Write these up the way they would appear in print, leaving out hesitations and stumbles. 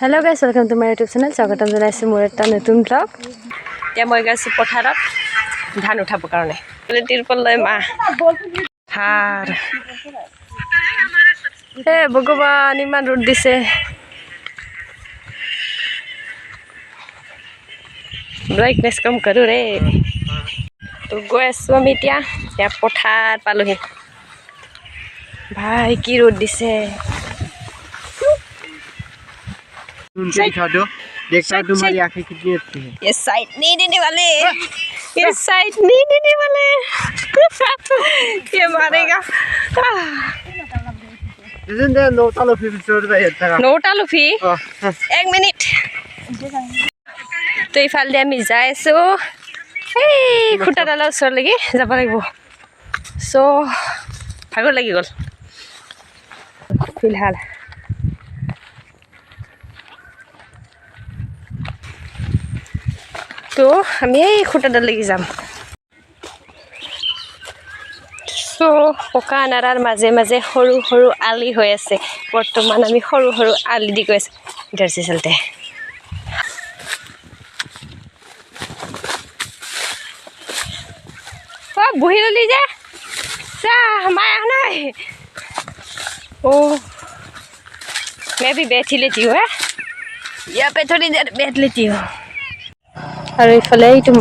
Hello guys, welcome to my YouTube channel. স্বাগতম জনাইছো মোৰ এটা নতুন ব্লগ। এতিয়া মই গৈছো পথাৰত ধান উঠাব কাৰণে। তিৰপল লৈ মা হাৰ হে ভগৱান ইমান ৰ'দ দিছে। ব্ৰাইটনেছ কম কৰো ৰে। তো গৈ আছো আমি এতিয়া পথাৰ পালোহি। ভাই কি ৰ'দ দিছে। दिखा दो देखता तुम्हारी आंखें कितनी अच्छी है। ये साइड नहीं देने वाले, ये साइड नहीं देने वाले। ये मारेगा। Isn't there no talufi story by it? NOTA Luffy 1 minute तो इफाले আমি যাই আছো এই খুঁটাডালৰ ওচৰলৈকে যাব লাগিব সো ভাগৰ লাগি গ'ল ফিলহাল তো আমি এই খুঁটাডালৈকে যাম সো পকা নাৰাৰ মাজে মাজে সৰু সৰু আলি হৈ আছে বৰ্তমান আমি সৰু সৰু আলি দি গৈ আছো ইধৰ से चलते हैं ओ बुही लो लीजिए सा हमारा नहीं ओ मैं भी बैठी लेती हूँ यहाँ पे थोड़ी देर बैठ लेती हूँ और इफाले ही तुम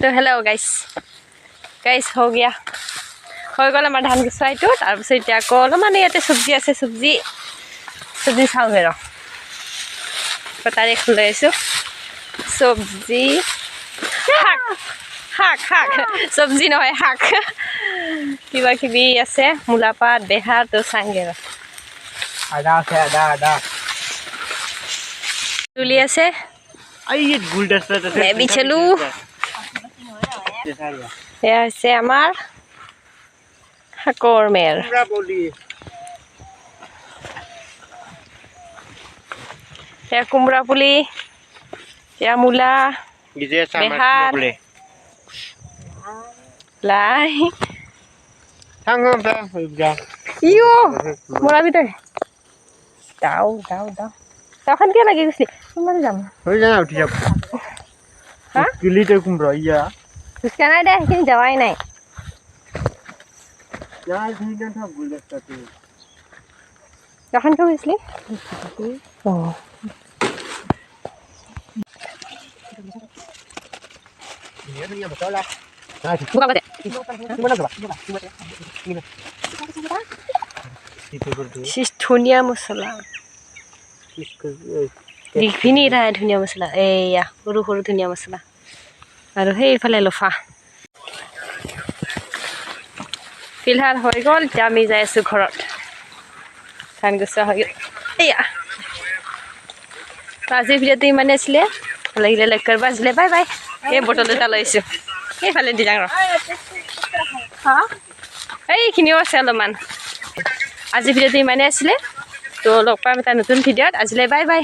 तो हेलो गाइस हो गया हो गल आम धान गुसाईटो तारपिছত এতিয়া আকৌ অলপমান ইয়াতে চব্জি আছে চব্জি চাওঁ হেৰ তাৰে এখন লৈ আছো চব্জি শাক চব্জি নহয় শাক কিবা কিবি আছে মূলা পাত বেহাৰ তো চাংগে आधा से आधा তুলি আছে आई ये गुलदस्ता मैं भी चलू এয়া হৈছে আমাৰ শাকৰ মেৰ এয়া কুমড়া পুলি এয়া মূলা বেহাৰ লাই ইও মৰা ভিতৰে দাও তাখন কিয় লাগি গৈছিলি কোনবাৰে যাম হৈ যায় উঠি যাব হা কিলিতে কুমড়া ইয়া খোজকা নাই দে সেইখিনি যাৱাই নাই यार ठीक है था गुलदस्ता तो তখন কিয় গৈছিলি ये दुनिया बतौला हां ठीक বুকা বাদে ধুনীয়া মছলা দেখিনি ৰাই ধুনীয়া মছলা এয়া সৰু সৰু ধুনীয়া মছলা আৰু সেইফালে লফা ফিলহাল হৈ গ'ল এতিয়া আমি যাই আছো ঘৰত ধান গুচা হৈ গ'ল এয়া আজিৰ ভিডিঅ'টো ইমানে আছিলে ভাল লাগিলে লাইক কৰিব আছিলে বাই বাই এই বটল এটা লৈছো এইফালে দি যাওঁ হা এইখিনিও আছে অলপমান আজিৰ ভিডিঅ'টো ইমানে আছিলে তো লগ পাম এটা নতুন ভিডিঅ'ত আজিলৈ বাই বাই